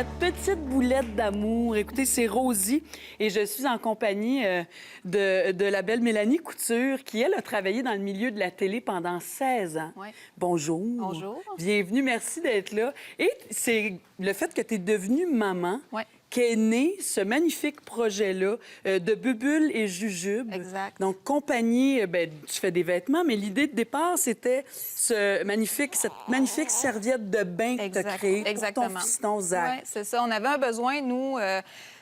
petite boulette d'amour. Écoutez, c'est Rosie et je suis en compagnie de la belle Mélanie Couture qui, elle, a travaillé dans le milieu de la télé pendant 16 ans. Ouais. Bonjour. Bonjour. Bienvenue, merci d'être là. Et c'est le fait que tu es devenue maman Ouais. qu'est né ce magnifique projet-là de Bubule et Jujube. Exact. Donc, compagnie, ben, tu fais des vêtements, mais l'idée de départ, c'était cette magnifique serviette de bain que tu as créée pour ton fiston Zach. Oui, c'est ça. On avait un besoin, nous...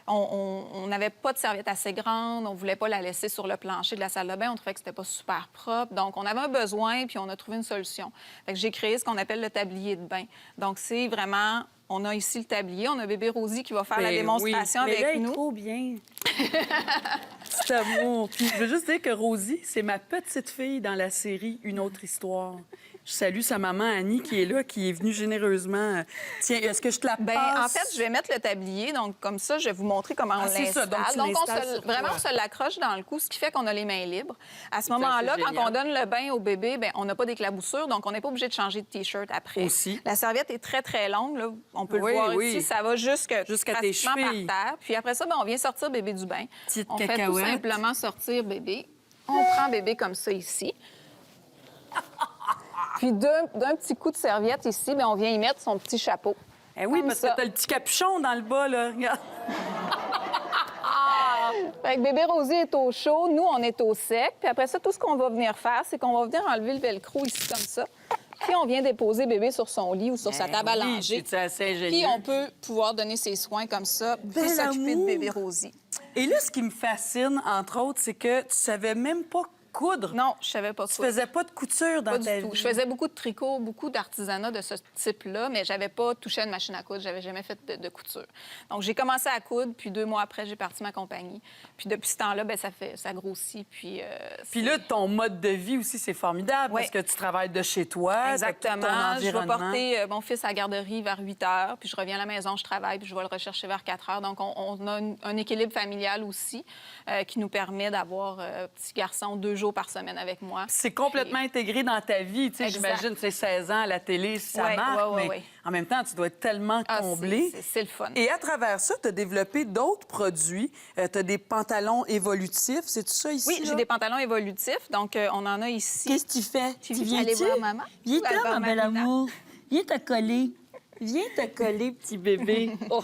on n'avait pas de serviette assez grande, on voulait pas la laisser sur le plancher de la salle de bain, on trouvait que c'était pas super propre. Donc, on avait un besoin, puis on a trouvé une solution. Fait que j'ai créé ce qu'on appelle le tablier de bain. Donc, c'est vraiment... On a ici le tablier, on a bébé Rosie qui va faire la démonstration avec mais là, nous. est trop bien. Petit amour. Puis, je veux juste dire que Rosie, c'est ma petite fille dans la série Une autre histoire. Je salue sa maman Annie qui est là, qui est venue généreusement. Tiens, est-ce que je te la passe? Bien, en fait, je vais mettre le tablier. Donc, comme ça, je vais vous montrer comment on l'installe. Donc, on se l'accroche dans le cou, ce qui fait qu'on a les mains libres. À ce moment-là, quand on donne le bain au bébé, bien, on n'a pas d'éclaboussure, donc on n'est pas obligé de changer de T-shirt après. Aussi. La serviette est très, très longue. Là. On peut le voir ici. Ça va jusqu'à tes chevilles. par terre. Puis après ça, bien, on vient sortir bébé du bain. Petite on cacahuète. fait tout simplement sortir bébé. On prend bébé comme ça ici. Puis d'un petit coup de serviette ici, bien, on vient y mettre son petit chapeau. Eh oui, parce que t'as le petit capuchon dans le bas, là. Regarde. Fait que bébé Rosie est au chaud, nous, on est au sec. Puis après ça, tout ce qu'on va venir faire, c'est qu'on va venir enlever le velcro ici, comme ça. Puis on vient déposer bébé sur son lit ou sur sa table à langer. C'est assez génial. Puis on peut pouvoir donner ses soins comme ça, puis s'occuper de bébé Rosie. Et là, ce qui me fascine, entre autres, c'est que tu savais même pas coudre. Non, je savais pas Tu coudre. faisais pas de couture dans Pas ta du tout. vie. Je faisais beaucoup de tricot, beaucoup d'artisanat de ce type-là, mais j'avais pas touché à une machine à coudre. J'avais jamais fait de couture. Donc, j'ai commencé à coudre, puis 2 mois après, j'ai parti ma compagnie. Puis depuis ce temps-là, bien, ça grossit. Puis là, ton mode de vie aussi, c'est formidable parce que tu travailles de chez toi. Exactement. Je vais environnement. porter mon fils à la garderie vers 8 heures, puis je reviens à la maison, je travaille, puis je vais le rechercher vers 4 heures. Donc, on a un équilibre familial aussi qui nous permet d'avoir petit garçon 2 jours par semaine avec moi. C'est complètement intégré dans ta vie. Tu sais, j'imagine, c'est 16 ans à la télé, ça marque, mais en même temps, tu dois être tellement comblé. C'est le fun. Et à travers ça, tu as développé d'autres produits. Tu as des pantalons évolutifs. C'est tout ça ici? Oui, j'ai des pantalons évolutifs. Donc, on en a ici. Qu'est-ce que tu fais? Tu viens aller voir maman? Viens là, ma belle amour. Viens te coller. Viens te coller, petit bébé. Oh,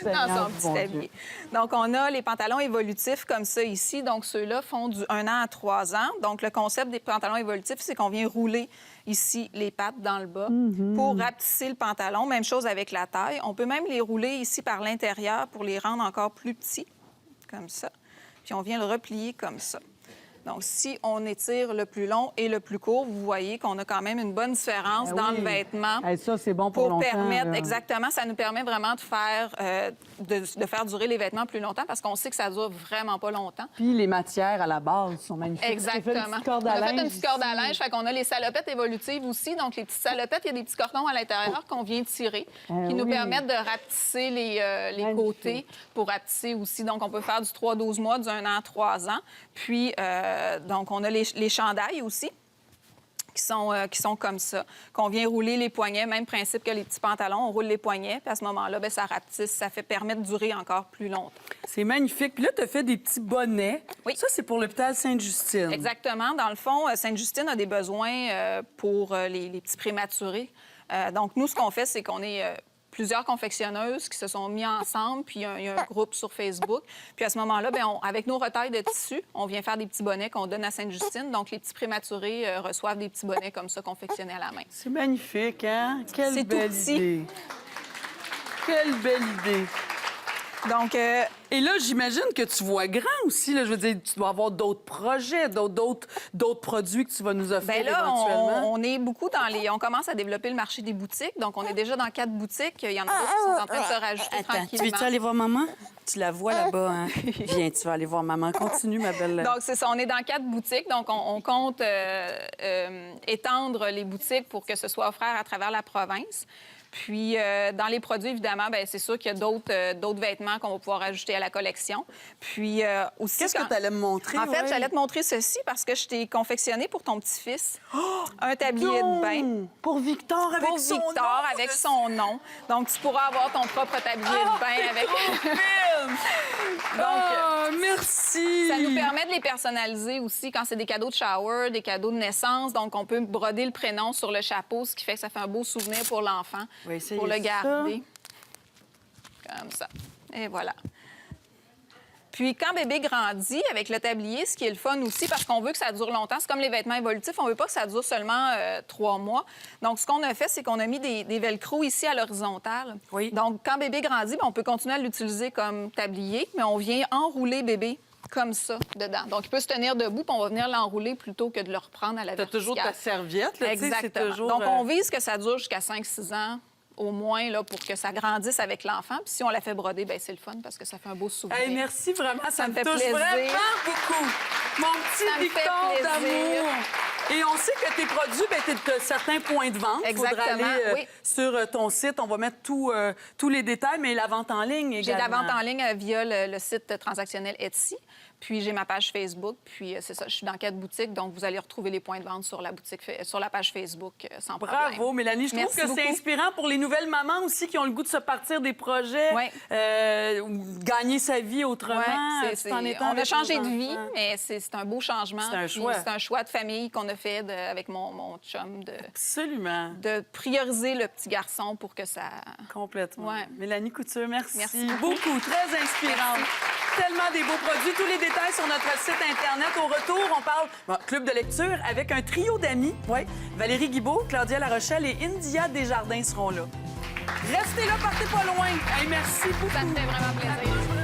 dans son petit tablier. Donc, on a les pantalons évolutifs comme ça ici. Donc, ceux-là font du 1 an à 3 ans. Donc, le concept des pantalons évolutifs, c'est qu'on vient rouler ici les pattes dans le bas pour rapetisser le pantalon. Même chose avec la taille. On peut même les rouler ici par l'intérieur pour les rendre encore plus petits, comme ça. Puis, on vient le replier comme ça. Donc, si on étire le plus long et le plus court, vous voyez qu'on a quand même une bonne différence dans le vêtement. Ça, c'est bon pour longtemps. Permettre, là. exactement, ça nous permet vraiment de faire durer les vêtements plus longtemps parce qu'on sait que ça dure vraiment pas longtemps. Puis les matières à la base sont magnifiques. Exactement. On a fait une petite corde à linge. Fait qu'on a les salopettes évolutives aussi. Donc, les petites salopettes, il y a des petits cordons à l'intérieur qu'on vient tirer qui nous permettent de rapetisser les côtés pour rapetisser aussi. Donc, on peut faire du 3-12 mois, du 1 an à 3 ans. Puis, donc, on a les chandails aussi qui sont comme ça, qu'on vient rouler les poignets, même principe que les petits pantalons, on roule les poignets, puis à ce moment-là, bien, ça rapetisse, ça fait permettre de durer encore plus longtemps. C'est magnifique. Puis là, tu as fait des petits bonnets. Oui. Ça, c'est pour l'hôpital Sainte-Justine. Exactement. Dans le fond, Sainte-Justine a des besoins pour les petits prématurés. Donc, nous, ce qu'on fait, c'est qu'on est... plusieurs confectionneuses qui se sont mis ensemble, puis il y a un groupe sur Facebook. Puis à ce moment-là, bien, avec nos retailles de tissu, on vient faire des petits bonnets qu'on donne à Sainte-Justine. Donc, les petits prématurés reçoivent des petits bonnets comme ça confectionnés à la main. C'est magnifique, hein? Quelle belle tout petit. idée! Quelle belle idée! Donc, et là, j'imagine que tu vois grand aussi. Là. Je veux dire, tu dois avoir d'autres projets, d'autres produits que tu vas nous offrir bien là, éventuellement. on est beaucoup dans les... On commence à développer le marché des boutiques. Donc, on est déjà dans 4 boutiques. Il y en a d'autres qui sont en train de se rajouter tranquillement. Tu veux-tu aller voir maman? Tu la vois là-bas, hein? Viens, tu vas aller voir maman. Continue, ma belle. Donc, c'est ça. On est dans 4 boutiques. Donc, on compte étendre les boutiques pour que ce soit offert à travers la province. Puis, dans les produits, évidemment, bien, c'est sûr qu'il y a d'autres vêtements qu'on va pouvoir ajouter à la collection. Puis, aussi... Qu'est-ce que tu allais me montrer? En fait, ouais? j'allais te montrer ceci parce que je t'ai confectionné pour ton petit-fils un tablier de bain. Pour Victor avec Pour son Victor, nom. avec son nom. Donc, tu pourras avoir ton propre tablier de bain avec... Donc, merci! Ça nous permet de les personnaliser aussi quand c'est des cadeaux de shower, des cadeaux de naissance. Donc, on peut broder le prénom sur le chapeau, ce qui fait que ça fait un beau souvenir pour l'enfant, pour le garder. Comme ça. Et voilà. Puis, quand bébé grandit, avec le tablier, ce qui est le fun aussi, parce qu'on veut que ça dure longtemps, c'est comme les vêtements évolutifs, on veut pas que ça dure seulement 3 mois. Donc, ce qu'on a fait, c'est qu'on a mis des velcro ici à l'horizontale. Oui. Donc, quand bébé grandit, bien, on peut continuer à l'utiliser comme tablier, mais on vient enrouler bébé comme ça dedans. Donc, il peut se tenir debout, puis on va venir l'enrouler plutôt que de le reprendre à la T'as verticale. toujours ta serviette, là, tu sais, c'est Exactement. toujours... Donc, on vise que ça dure jusqu'à 5-6 ans au moins là, pour que ça grandisse avec l'enfant. Puis si on la fait broder, bien, c'est le fun parce que ça fait un beau souvenir. Hey, merci vraiment, ça me fait touche plaisir. vraiment beaucoup. Mon petit Ça me fait Victor plaisir. d'amour. Et on sait que tes produits, tu as certains points de vente. Il faudra Exactement, aller oui. sur ton site. On va mettre tous les détails, mais la vente en ligne également. J'ai de la vente en ligne via le site transactionnel Etsy. Puis j'ai ma page Facebook. Puis c'est ça, je suis dans 4 boutiques. Donc, vous allez retrouver les points de vente sur la page Facebook sans problème. Bravo, Mélanie. Je trouve Merci que c'est beaucoup. inspirant pour les nouvelles mamans aussi qui ont le goût de se partir des projets, Ouais. ou gagner sa vie autrement. Ouais, tout en étant on a avec changé nos de vie, enfants. mais c'est un beau changement. C'est un Puis choix. C'est un choix de famille qu'on a fait avec mon chum Absolument. de prioriser le petit garçon pour que ça... Complètement. Ouais. Mélanie Couture, merci. Merci beaucoup. Très inspirante. Tellement des beaux produits. Tous les détails sur notre site Internet. Au retour, on parle club de lecture avec un trio d'amis. Ouais. Valérie Guibault, Claudia Larochelle et India Desjardins seront là. Restez là, partez pas loin. Hey, merci beaucoup. Ça me fait vraiment plaisir.